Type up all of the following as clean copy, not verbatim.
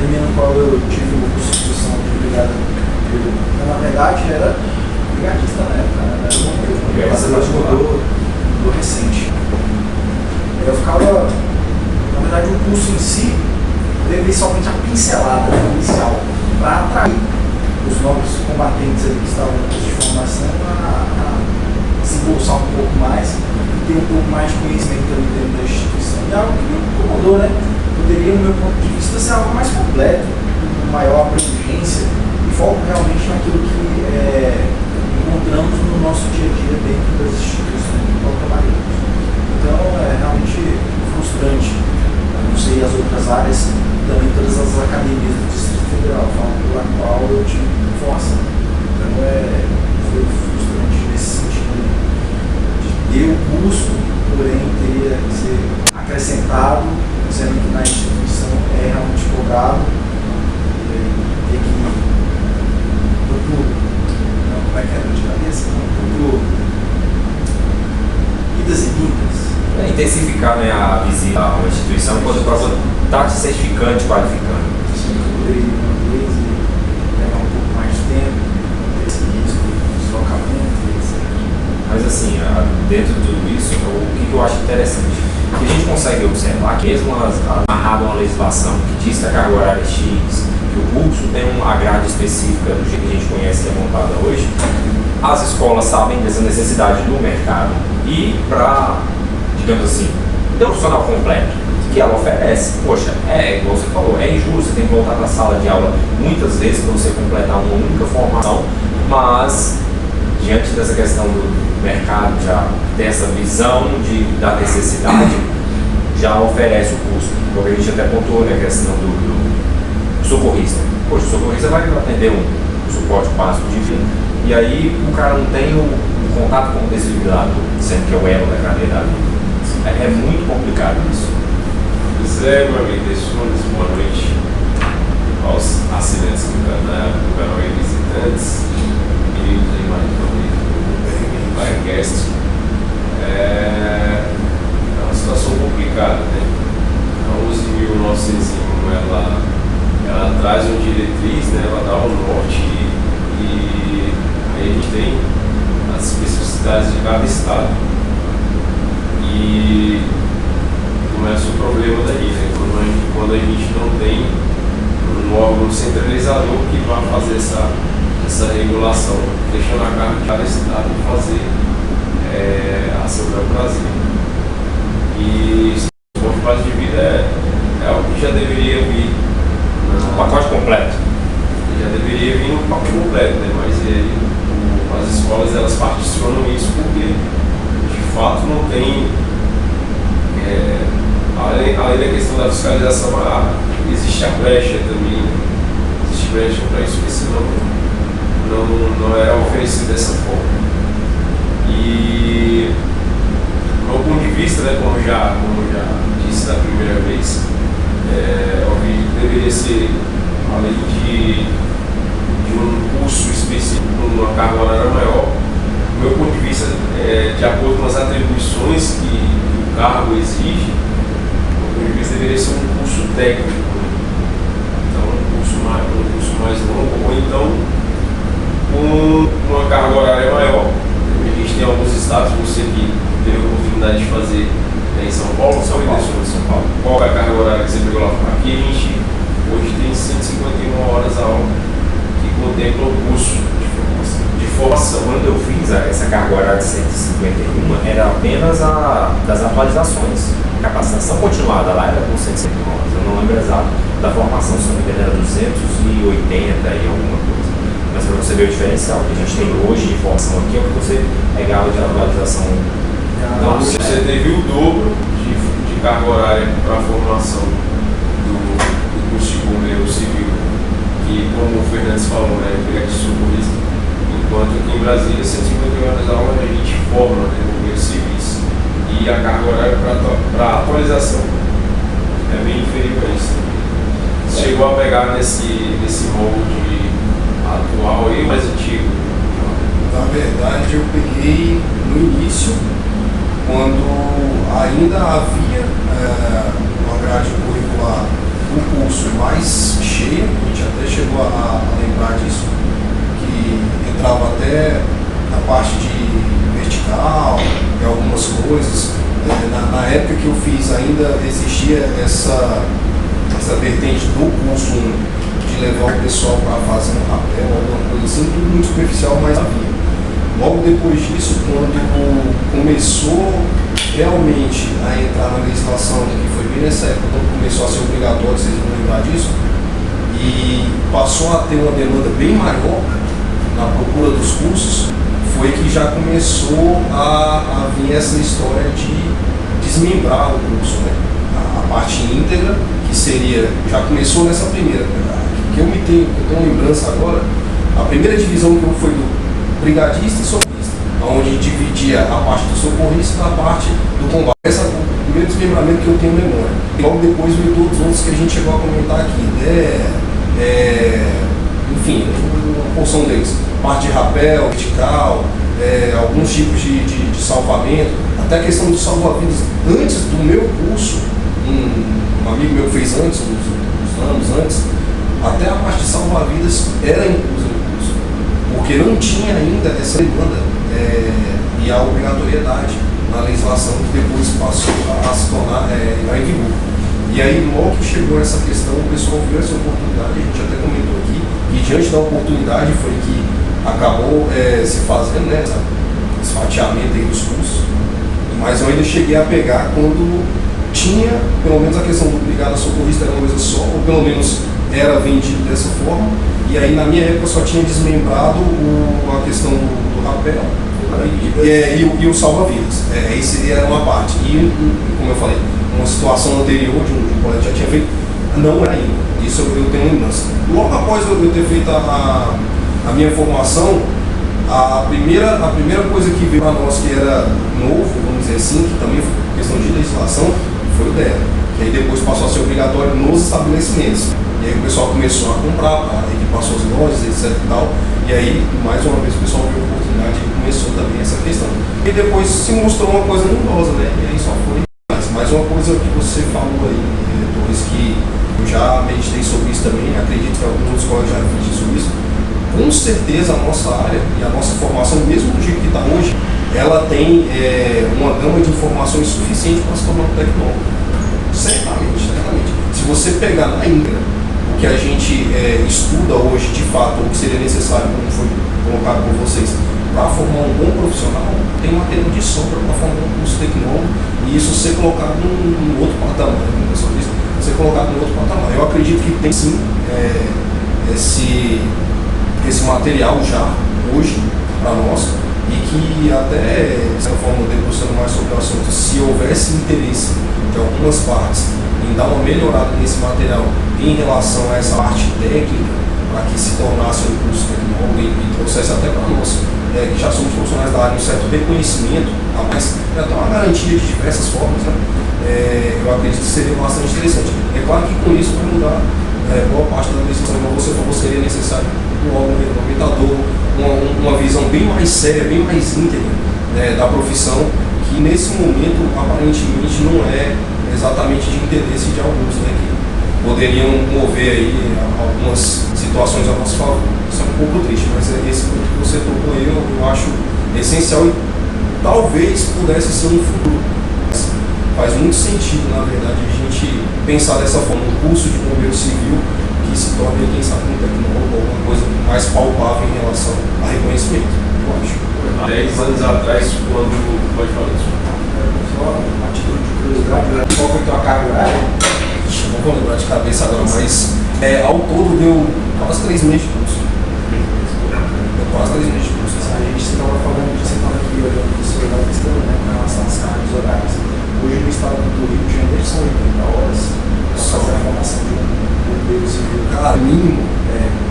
academia no qual eu tive uma substituição de brigada, na verdade era brigadista na época, né? Era uma coisa mudou recente. Eu ficava, na verdade, o curso em si, eu levei somente a pincelada inicial para atrair os novos combatentes ali que estavam no curso de formação a se impulsar um pouco mais e ter um pouco mais de conhecimento ali dentro da instituição. E algo que me incomodou, né? Poderia, no meu ponto de vista, ser algo mais completo, com maior abrangência e foco realmente naquilo que encontramos no nosso dia a dia dentro das instituições do qual trabalhamos. Então, é realmente frustrante. Eu não sei as outras áreas, também todas as academias do Distrito Federal, pela qual eu tive formação. Então, foi frustrante nesse sentido de ter o curso, porém teria que ser acrescentado, sendo que na instituição é realmente cobrado e ter que como é que era de cabeça? Idas e vindas. Intensificar, né, a visita a uma instituição quando a prova está te certificando, te qualificando. Sim, eu poderia ir uma vez e levar um pouco mais de tempo, esse risco, deslocamento, etc. Mas assim, dentro de tudo isso, o que eu acho interessante? Que a gente consegue observar que mesmo amarrado a uma legislação que diz que a carga horária é X, que o curso tem uma grade específica do jeito que a gente conhece que é montada hoje, as escolas sabem dessa necessidade do mercado e para, digamos assim, ter um profissional completo que ela oferece. Poxa, igual você falou, é injusto, você tem que voltar para a sala de aula muitas vezes para você completar uma única formação, mas diante dessa questão do mercado, já dessa visão da necessidade, já oferece o curso. Porque a gente até pontuou, né, a questão do socorrista. Poxa, o socorrista vai atender um suporte básico de vida, e aí o cara não tem o contato com o desfibrilador, sendo que é o elo da cadeia da vida. É muito complicado isso. Pois é, meu amigo, boa noite aos assinantes do canal e visitantes, amigos aí mais uma vez do Firecast. É uma situação complicada, né? A 11.901 ela traz uma diretriz, né? Ela dá um norte e aí a gente tem as especificidades de cada estado. E começa o problema daí, né? Quando a gente não tem um órgão centralizador que vai fazer essa regulação, deixando a carga de cada estado fazer a seu bel prazer. E o suporte básico de vida é algo que já deveria vir Um pacote completo. Já deveria vir no pacote completo, né? Mas as escolas elas particionam isso porque de fato não tem, além da questão da fiscalização, existe a brecha também, existe brecha para isso, porque senão não era oferecido dessa forma. E do meu ponto de vista, né, como já disse da primeira vez, deveria ser, além de um curso específico com uma carga horária maior, do meu ponto de vista, de acordo com as atribuições que o cargo exige, do meu ponto de vista deveria ser um curso técnico, então um curso mais longo, ou então com uma carga horária maior. A gente tem alguns estados, você que teve a oportunidade de fazer em São Paulo, São Paulo. Qual é a carga horária que você pegou lá? Aqui a gente hoje tem 151 horas a aula que contempla o curso de formação. Quando eu fiz essa carga horária de 151, era apenas das atualizações. A capacitação continuada lá era com 151 horas. Eu não lembro exato da formação, se não me engano era 280 e alguma coisa. Mas para você ver o diferencial que a gente tem hoje de formação aqui, é o que você pegava de atualização. Não, você teve o dobro de carga horária para a formação do curso de bombeiro civil, que, como o Fernandes falou, ele é de socorrista, enquanto aqui em Brasília, 150 horas de aula a gente forma, né, bombeiros civis, e a carga horária para atualização é bem inferior a isso. Chegou a pegar nesse molde atual e mais antigo? Na verdade, eu peguei no início, quando ainda havia uma grade curricular, um curso mais cheio eu fiz ainda existia essa vertente do curso de levar o pessoal para fazer um rapel, alguma coisa assim, tudo muito superficial, mas havia. Logo depois disso, quando começou realmente a entrar na legislação, que foi bem nessa época, quando começou a ser obrigatório, vocês vão lembrar disso, e passou a ter uma demanda bem maior na procura dos cursos, foi que já começou a vir essa história de desmembrar o curso, né? A parte íntegra, que seria, já começou nessa primeira, que eu tenho lembrança agora, a primeira divisão que foi do brigadista e socorrista, onde dividia a parte do socorrista da parte do combate. Esse é o primeiro desmembramento que eu tenho memória. E logo depois veio todos os outros que a gente chegou a comentar aqui, enfim, uma porção deles. Parte de rapel, vertical, alguns tipos de salvamento, até a questão de salva-vidas. Antes do meu curso, um amigo meu fez antes, uns anos antes, até a parte de salva-vidas era inclusa no curso, porque não tinha ainda essa demanda e a obrigatoriedade na legislação que depois passou a se tornar em vigor. E aí, logo que chegou essa questão, o pessoal viu essa oportunidade, a gente até comentou aqui, e diante da oportunidade foi que acabou se fazendo, né, esse fatiamento aí dos cursos, mas eu ainda cheguei a pegar quando tinha, pelo menos a questão do brigada socorrista era uma coisa só, ou pelo menos era vendido dessa forma, e aí na minha época só tinha desmembrado a questão do rapel e o salva-vidas. Aí seria uma parte. E, como eu falei, uma situação anterior de um colega que já tinha feito, não era ainda. Isso eu tenho lembrança. Logo após eu ter feito a minha formação, a primeira coisa que veio para nós que era novo, vamos dizer assim, que também foi questão de legislação, foi o DEA. Que aí depois passou a ser obrigatório nos estabelecimentos. E aí o pessoal começou a comprar, aí passou as lojas, etc e tal. E aí, mais uma vez, o pessoal viu a oportunidade e começou também essa questão. E depois se mostrou uma coisa nulosa, né? E aí só foi. Mas uma coisa que você falou aí, Torres, que eu já meditei sobre isso também, acredito que alguns outros colegas já refletiram sobre isso. Com certeza a nossa área e a nossa formação, mesmo do jeito que está hoje, ela tem uma gama de informações suficiente para se tornar um tecnólogo. Certamente. Se você pegar na íntegra o que a gente estuda hoje, de fato, o que seria necessário, como foi colocado por vocês, para formar um bom profissional, tem material de sobra para formar um curso tecnólogo e isso ser colocado num outro patamar, como o pessoal disse, ser colocado num outro patamar. Eu acredito que tem sim esse material já hoje para nós e que até, de certa forma, debruçando mais sobre o assunto, se houvesse interesse de algumas partes em dar uma melhorada nesse material em relação a essa parte técnica, para que se tornasse um curso tecnólogo e trouxesse até para nós, que já somos profissionais da área, um certo reconhecimento a mais, já tem uma garantia de diversas formas, né? Eu acredito que seria bastante interessante. É claro que com isso vai mudar boa parte da decisão, como você falou, seria necessário um órgão regulamentador, uma visão bem mais séria, bem mais íntegra da profissão, que nesse momento aparentemente não é exatamente de interesse de alguns, né, que poderiam mover aí algumas situações a nosso favor. Isso é um pouco triste, mas esse ponto que você tocou aí eu acho essencial e talvez pudesse ser um futuro. Faz muito sentido, na verdade, a gente pensar dessa forma, um curso de bombeiro civil que se torne, quem sabe, um tecnólogo, alguma coisa mais palpável em relação a reconhecimento, eu acho. Há 10 anos atrás, quando... Pode falar isso. Só a título de curiosidade, qual foi a tua carga horária? Não vou lembrar de cabeça agora, mas ao todo deu quase 3 meses de curso. Deu quase 3 meses de curso. A gente estava falando de você estava aqui olhando para o seu da questão, né, com relação às cargas horárias. Hoje no estado do Rio de Janeiro são 80 horas para fazer a formação de um bombeiro civil. Cara, mínimo.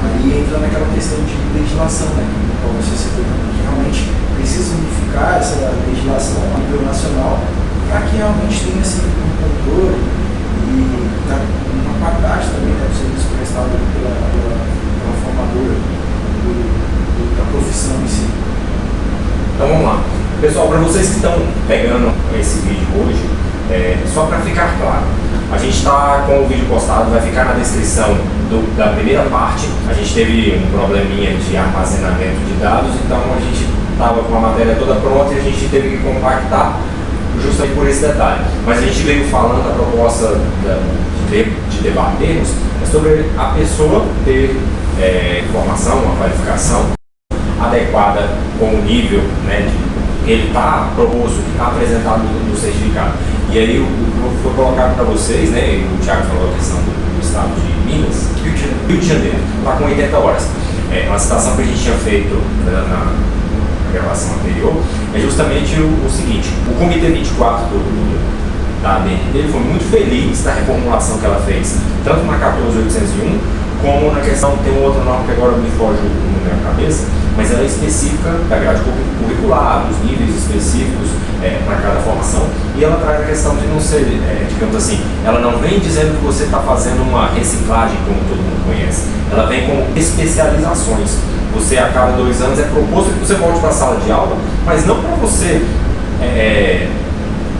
Aí entra naquela questão de legislação, né? Então você citou que realmente precisa unificar essa legislação a nível nacional para que realmente tenha assim, um controle e uma qualidade também, né, do serviço prestado pela formadora da profissão em si. Então vamos lá. Pessoal, para vocês que estão pegando esse vídeo hoje, só para ficar claro, a gente está com o vídeo postado, vai ficar na descrição da primeira parte. A gente teve um probleminha de armazenamento de dados, então a gente estava com a matéria toda pronta e a gente teve que compactar justamente por esse detalhe. Mas a gente veio falando, a proposta de debatermos é sobre a pessoa ter formação, uma qualificação adequada com o nível, né, que ele está proposto, que está apresentado no certificado. E aí foi colocado para vocês, né, e o Thiago falou a questão do estado de Minas, Rio de Janeiro, está com 80 horas. Uma citação que a gente tinha feito na gravação anterior é justamente o seguinte: o Comitê 24 da ABNT foi muito feliz na reformulação que ela fez, tanto na 14801 como na questão, tem uma outra norma que agora me foge na minha cabeça, mas ela é específica da grade curricular, dos níveis específicos para cada formação, e ela traz a questão de não ser, digamos assim, ela não vem dizendo que você está fazendo uma reciclagem, como todo mundo conhece, ela vem com especializações. Você, a cada 2 anos, é proposto que você volte para a sala de aula, mas não para você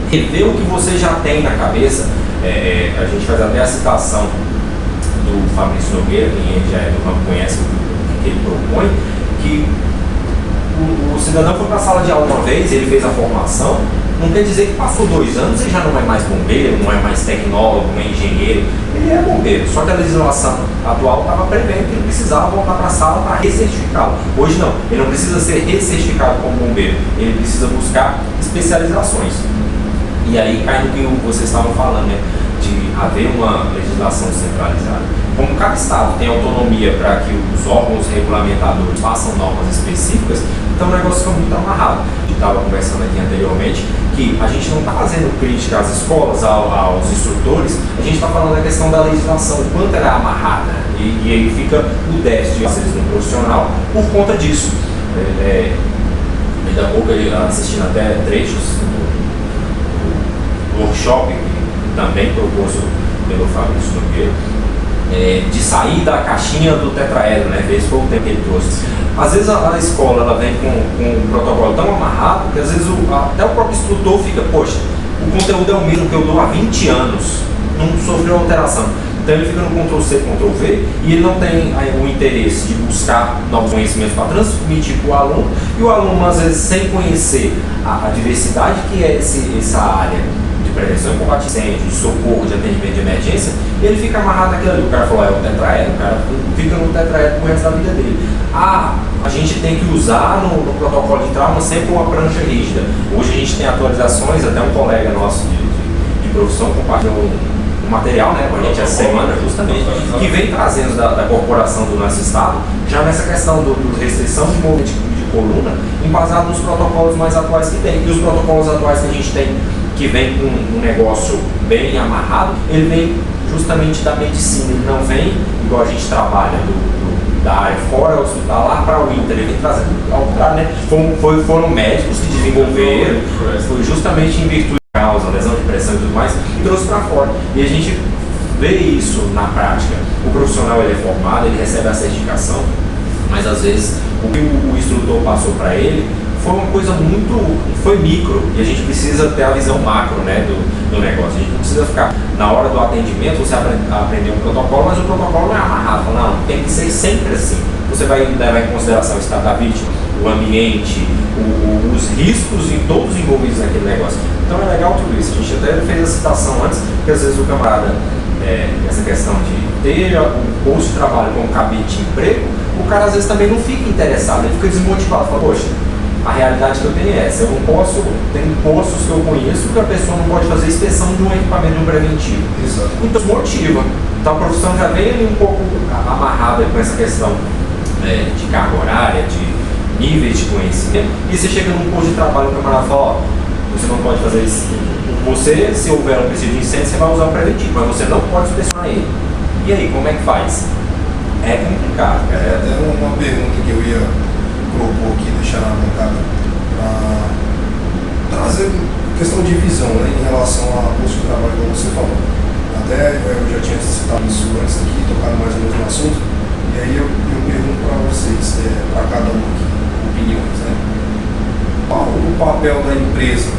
rever o que você já tem na cabeça. A gente faz até a citação do Fabrício Nogueira, quem já é do campo conhece o que ele propõe, que o cidadão foi para a sala de aula uma vez, ele fez a formação, não quer dizer que passou 2 anos e já não é mais bombeiro, não é mais tecnólogo, não é engenheiro, ele é bombeiro, só que a legislação atual estava prevendo que ele precisava voltar para a sala para recertificá-lo. Hoje não, ele não precisa ser recertificado como bombeiro, ele precisa buscar especializações. E aí cai no que vocês estavam falando, né, de haver uma legislação centralizada. Como cada estado tem autonomia para que os órgãos regulamentadores façam normas específicas, então o negócio fica muito amarrado. A gente estava conversando aqui anteriormente que a gente não está fazendo crítica às escolas, aos instrutores, a gente está falando da questão da legislação, o quanto ela é amarrada, e aí fica o déficit, às vezes, no profissional, por conta disso. Ainda há pouco, assistindo até trechos do workshop, que também proposto pelo Fabrício Nogueira, de sair da caixinha do tetraedro, né? Esse foi o tempo que ele trouxe. Às vezes a escola ela vem com um protocolo tão amarrado que às vezes até o próprio instrutor fica, poxa, o conteúdo é o mesmo que eu dou há 20 anos, não sofreu alteração. Então ele fica no Ctrl+C, Ctrl+V e ele não tem o interesse de buscar novos conhecimentos para transmitir para o aluno, e o aluno, às vezes, sem conhecer a diversidade que é essa área de prevenção e combate a incêndio, de socorro, de atendimento de emergência, ele fica amarrado naquilo ali. O cara falou, é o tetraedro, o cara fica no tetraedro pro resto da vida dele. A gente tem que usar no protocolo de trauma sempre uma prancha rígida. Hoje a gente tem atualizações, até um colega nosso de profissão compartilhou um material, né, com a gente essa semana, justamente, que vem trazendo da corporação do nosso estado, já nessa questão do restrição de movimento de coluna, embasado nos protocolos mais atuais que tem. E os protocolos atuais que a gente tem, que vem com um negócio bem amarrado, ele vem justamente da medicina, ele não vem igual a gente trabalha da área fora hospitalar para o Inter, ele vem trazendo ao contrário, né? Foram médicos que desenvolveram, foi justamente em virtude da causa, lesão de pressão e tudo mais, e trouxe para fora. E a gente vê isso na prática. O profissional ele é formado, ele recebe a certificação, mas às vezes o que o instrutor passou para ele foi uma coisa foi micro, e a gente precisa ter a visão macro, né, do negócio. A gente não precisa ficar, na hora do atendimento, você aprender um protocolo, mas o protocolo não é amarrado, não, tem que ser sempre assim. Você vai levar em consideração o estado da vítima, o ambiente, os riscos e todos envolvidos naquele negócio. Então é legal tudo isso. A gente até fez a citação antes, que às vezes o camarada, essa questão de ter um posto de trabalho como cabide de emprego, o cara às vezes também não fica interessado, ele fica desmotivado, fala, poxa, a realidade que eu tenho é essa, eu não posso, tem postos que eu conheço que a pessoa não pode fazer inspeção de um equipamento de um preventivo. Exato. Então desmotiva. Então a profissão já vem ali um pouco amarrada com essa questão de carga horária, de níveis de conhecimento, e você chega num posto de trabalho, o camarada fala, ó, você não pode fazer isso. Você, se houver um princípio de incêndio, você vai usar o preventivo, mas você não pode inspecionar ele. E aí, como é que faz? É complicado. Até uma pergunta que eu ia propor aqui, deixar na bancada, para trazer questão de visão, né, em relação ao posto de trabalho que você falou. Até eu já tinha citado isso antes aqui, tocado mais ou menos no assunto, e aí eu pergunto para vocês, para cada um aqui, opiniões, né? Qual o papel da empresa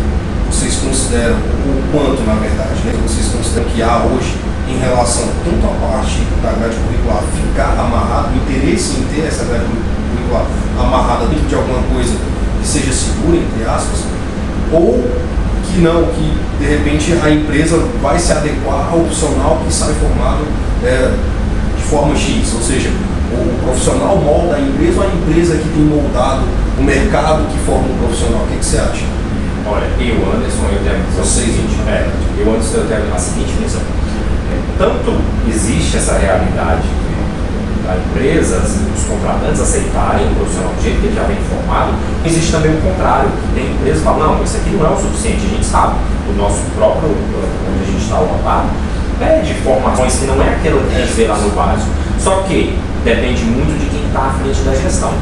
vocês consideram, o quanto na verdade, né, vocês consideram que há hoje em relação tanto à parte da grade curricular ficar amarrado, o interesse em ter essa grade curricular amarrada dentro de alguma coisa que seja segura, entre aspas, ou que que não, que de repente a empresa vai se adequar ao profissional que sai formado de forma X, ou seja, o profissional molda a empresa ou a empresa que tem moldado o mercado que forma um profissional? O que você acha? Olha, Anderson, eu tenho a visão seguinte, Anderson, eu tenho a seguinte visão. Tanto existe essa realidade da empresa, os contratantes aceitarem o profissional do jeito que ele já vem formado, existe também o contrário. Tem empresas que falam, não, isso aqui não é o suficiente, a gente sabe, o nosso próprio, onde a gente está ocupado, pede formações que não é aquela que a gente vê lá no básico, só que depende muito de quem está à frente da gestão.